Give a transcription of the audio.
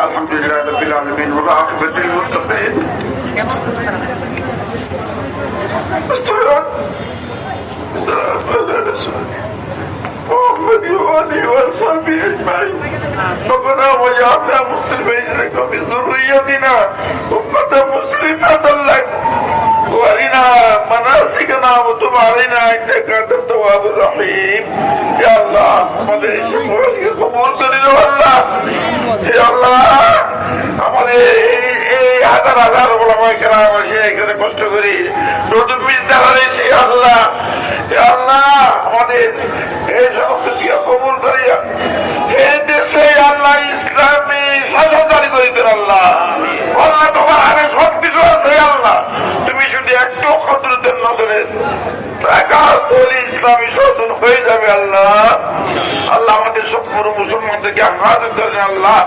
আলহামদুলিল্লাহ রাব্বিল আলামিন ওয়া আখিরাতুল মুত্তাকিন محمد وآله وصحبه أجمعين ربنا واجعلنا مسلمين لك من ذريتنا أمة مسلمة لك وارنا مناسكنا وتب علينا إنك أنت التواب الرحيم يا الله আমাদের এই সকলকে কবুল করে নাও আল্লাহ ইয়া আল্লাহ আমাদের এই হাজার হাজার ওলামায়ে কেরাম এসে এখানে কষ্ট করে নতুন বিদ্যালয় এসে আল্লাহ ইয়া আল্লাহ আমাদের এই সমস্ত কবুল করিয়া এই দেশে আল্লাহ ইসলামী শাসন জারি করে দেন আল্লাহ আল্লাহ তোমার আগে সবকিছু আছে আল্লাহ তুমি শুধু একটু কদরতের নজরে ইসলামী শাসন হয়ে যাবে আল্লাহ আল্লাহ আমাদের সব মুসলমানদেরকে হেফাজত করেন আল্লাহ।